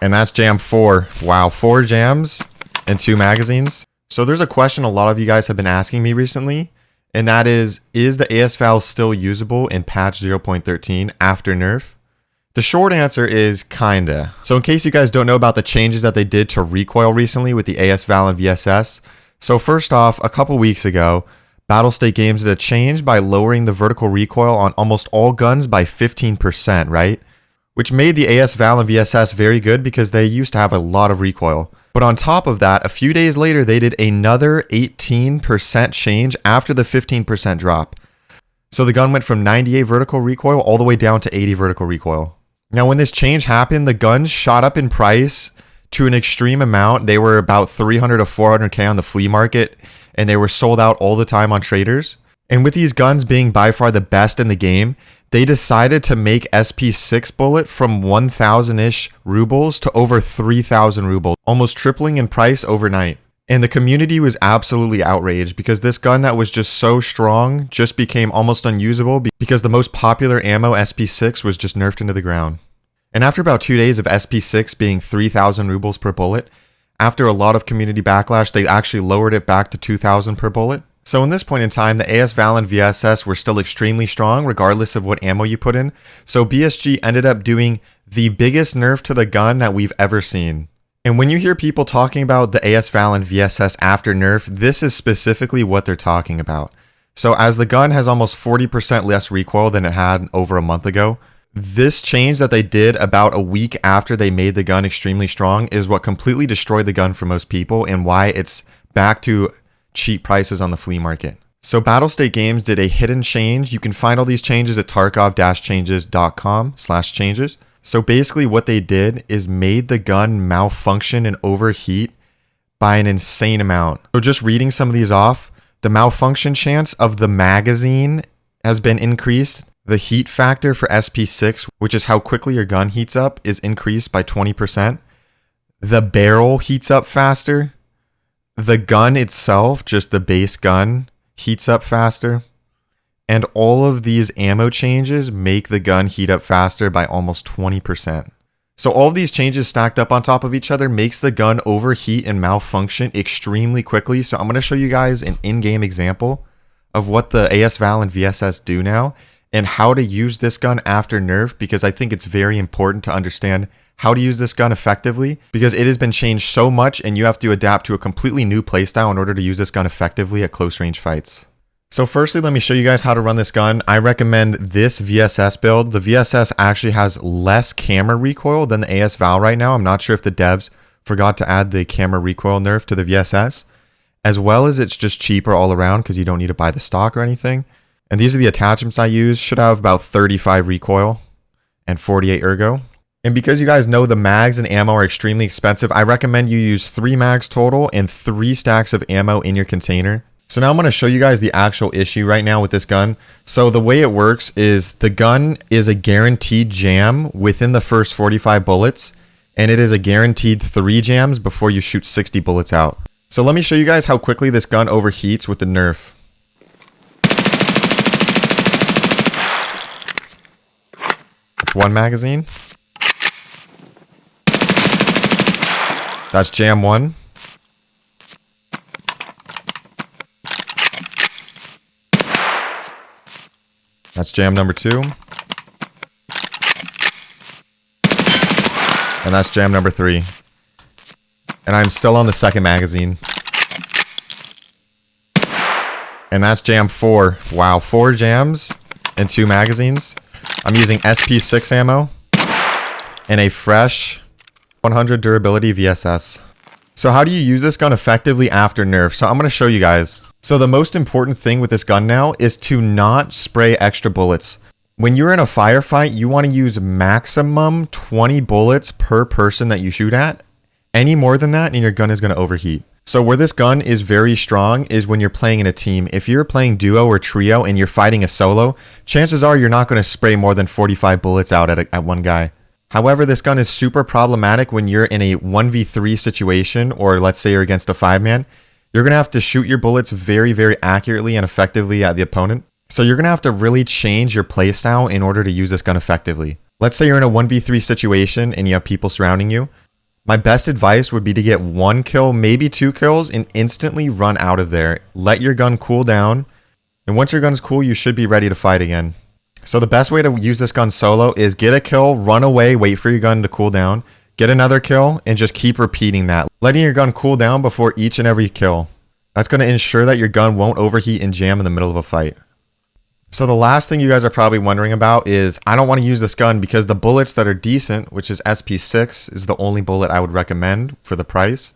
And that's jam 4. Wow, 4 jams and 2 magazines. So there's a question a lot of you guys have been asking me recently, and that is the AS Val still usable in patch 0.13 after nerf? The short answer is kinda. So in case you guys don't know about the changes that they did to recoil recently with the AS Val and VSS, so first off, a couple weeks ago, Battlestate Games did a change by lowering the vertical recoil on almost all guns by 15%, right? Which made the AS Val and VSS very good because they used to have a lot of recoil. But on top of that, a few days later, they did another 18% change after the 15% drop. So the gun went from 98 vertical recoil all the way down to 80 vertical recoil. Now, when this change happened, the guns shot up in price to an extreme amount. They were about 300 to 400K on the flea market, and they were sold out all the time on traders. And with these guns being by far the best in the game, they decided to make SP6 bullet from 1,000-ish rubles to over 3,000 rubles, almost tripling in price overnight. And the community was absolutely outraged because this gun that was just so strong just became almost unusable because the most popular ammo, SP6, was just nerfed into the ground. And after about 2 days of SP6 being 3,000 rubles per bullet, after a lot of community backlash, they actually lowered it back to 2,000 per bullet. So in this point in time, the AS Val and VSS were still extremely strong regardless of what ammo you put in. So BSG ended up doing the biggest nerf to the gun that we've ever seen. And when you hear people talking about the AS Val and VSS after nerf, this is specifically what they're talking about. So as the gun has almost 40% less recoil than it had over a month ago, this change that they did about a week after they made the gun extremely strong is what completely destroyed the gun for most people and why it's back to cheap prices on the flea market. So Battlestate Games did a hidden change. You can find all these changes at tarkov-changes.com/changes. So basically what they did is made the gun malfunction and overheat by an insane amount. So just reading some of these off, the malfunction chance of the magazine has been increased. The heat factor for SP6, which is how quickly your gun heats up, is increased by 20%. The barrel heats up faster. The gun itself, just the base gun, heats up faster. And all of these ammo changes make the gun heat up faster by almost 20%. So all of these changes stacked up on top of each other makes the gun overheat and malfunction extremely quickly. So I'm going to show you guys an in-game example of what the AS Val and VSS do now and how to use this gun after nerf, because I think it's very important to understand how to use this gun effectively because it has been changed so much and you have to adapt to a completely new playstyle in order to use this gun effectively at close range fights. So firstly, let me show you guys how to run this gun. I recommend this VSS build. The VSS actually has less camera recoil than the AS Val right now. I'm not sure if the devs forgot to add the camera recoil nerf to the VSS, as well as it's just cheaper all around because you don't need to buy the stock or anything. And these are the attachments I use. Should have about 35 recoil and 48 ergo. And because you guys know the mags and ammo are extremely expensive, I recommend you use 3 mags total and 3 stacks of ammo in your container. So now I'm going to show you guys the actual issue right now with this gun. So the way it works is the gun is a guaranteed jam within the first 45 bullets, and it is a guaranteed 3 jams before you shoot 60 bullets out. So let me show you guys how quickly this gun overheats with the nerf. It's 1 magazine. That's jam 1. That's jam number 2. And that's jam number 3. And I'm still on the second magazine. And that's jam 4. Wow, 4 jams and 2 magazines. I'm using SP6 ammo and a fresh 100 durability VSS. So how do you use this gun effectively after nerf? So I'm going to show you guys. So the most important thing with this gun now is to not spray extra bullets. When you're in a firefight, you want to use maximum 20 bullets per person that you shoot at. Any more than that and your gun is going to overheat. So where this gun is very strong is when you're playing in a team. If you're playing duo or trio and you're fighting a solo, chances are you're not going to spray more than 45 bullets out at one guy. However, this gun is super problematic when you're in a 1v3 situation, or let's say you're against a 5-man. You're going to have to shoot your bullets very, very accurately and effectively at the opponent. So you're going to have to really change your playstyle in order to use this gun effectively. Let's say you're in a 1v3 situation and you have people surrounding you. My best advice would be to get 1 kill, maybe 2 kills, and instantly run out of there. Let your gun cool down, and once your gun's cool, you should be ready to fight again. So the best way to use this gun solo is get a kill, run away, wait for your gun to cool down, get another kill, and just keep repeating that. Letting your gun cool down before each and every kill. That's going to ensure that your gun won't overheat and jam in the middle of a fight. So the last thing you guys are probably wondering about is, I don't want to use this gun because the bullets that are decent, which is SP6, is the only bullet I would recommend for the price.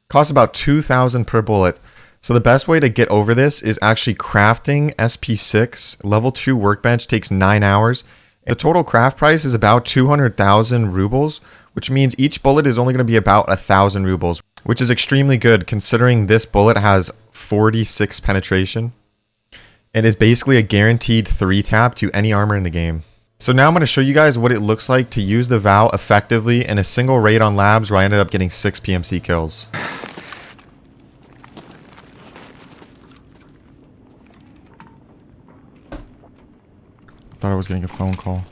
Costs about 2,000 per bullet. So the best way to get over this is actually crafting SP6. Level 2 workbench takes 9 hours. The total craft price is about 200,000 rubles, which means each bullet is only going to be about 1,000 rubles, which is extremely good considering this bullet has 46 penetration. And is basically a guaranteed 3-tap to any armor in the game. So now I'm going to show you guys what it looks like to use the VAL effectively in a single raid on labs where I ended up getting 6 PMC kills. Thought I was getting a phone call.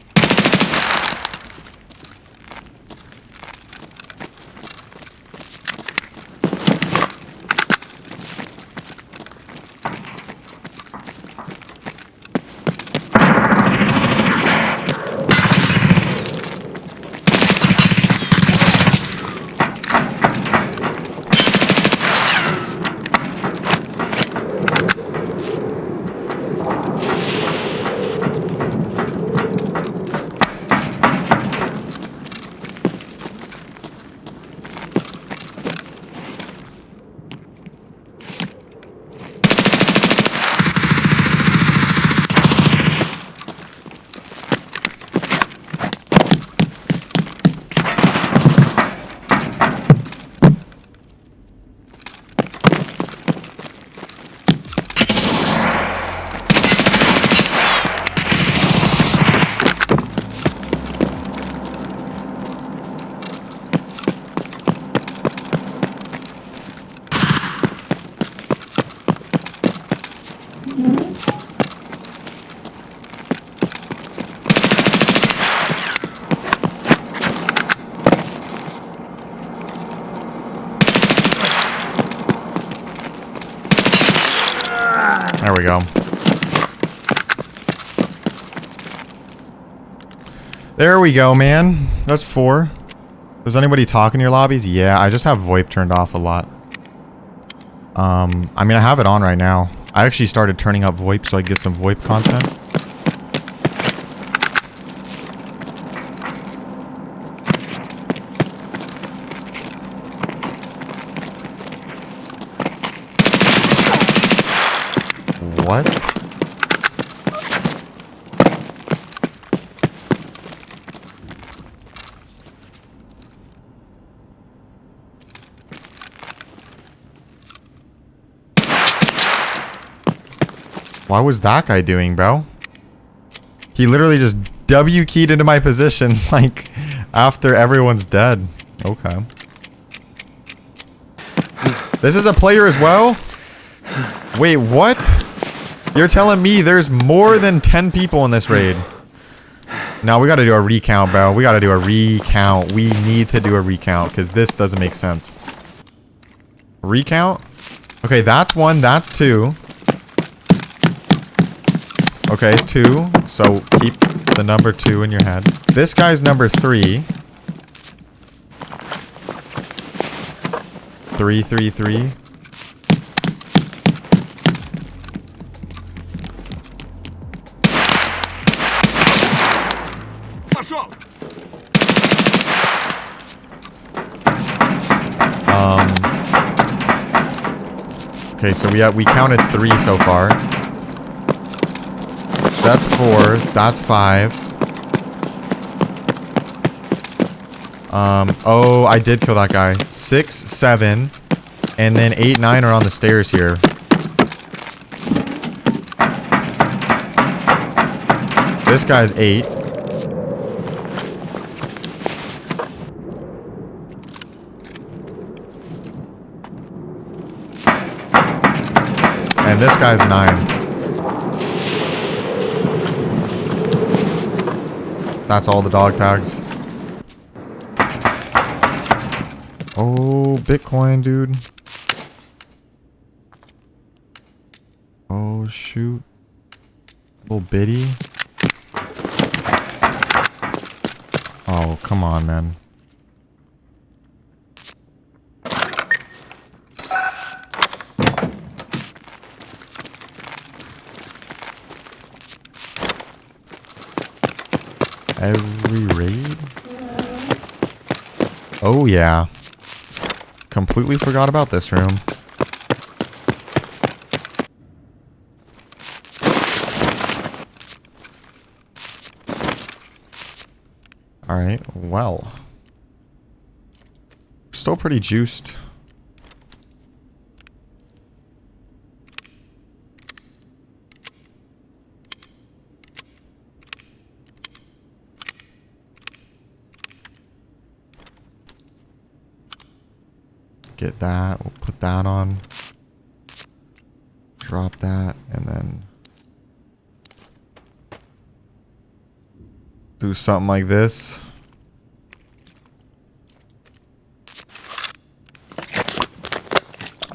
There we go. There we go, man. That's 4. Is anybody talking in your lobbies? Yeah, I just have VoIP turned off a lot. I mean, I have it on right now. I actually started turning up VoIP so I can get some VoIP content. What? What was that guy doing, bro? He literally just W keyed into my position, like, after everyone's dead. Okay. This is a player as well? Wait, what? You're telling me there's more than 10 people in this raid? No, we gotta do a recount, bro. We gotta do a recount. We need to do a recount, because this doesn't make sense. Recount? Okay, that's 1, that's 2. Okay, it's 2, so keep the number 2 in your head. This guy's number 3. 3, 3, 3. Okay, so we counted 3 so far. That's 4. That's 5. Oh, I did kill that guy. 6, 7, and then 8, 9 are on the stairs here. This guy's 8. And this guy's 9. That's all the dog tags. Oh, Bitcoin, dude. Oh, shoot. Little bitty. Oh, come on, man. Every raid? Oh, yeah. Completely forgot about this room. Alright, well. Still pretty juiced. Get that. We'll put that on. Drop that. And then do something like this.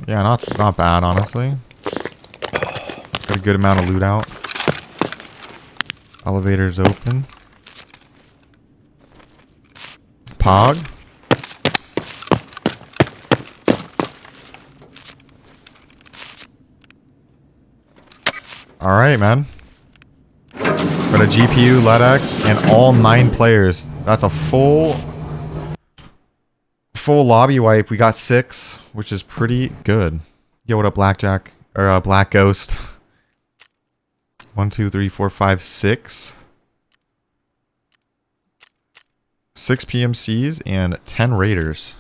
Yeah, not bad, honestly. Got a good amount of loot out. Elevator's open. Pog. Alright, man. Got a GPU, LEDX, and all 9 players. That's a full lobby wipe. We got 6, which is pretty good. Yo, what up, Blackjack? Or Black Ghost. 1, 2, 3, 4, 5, 6. 6 PMCs and 10 raiders.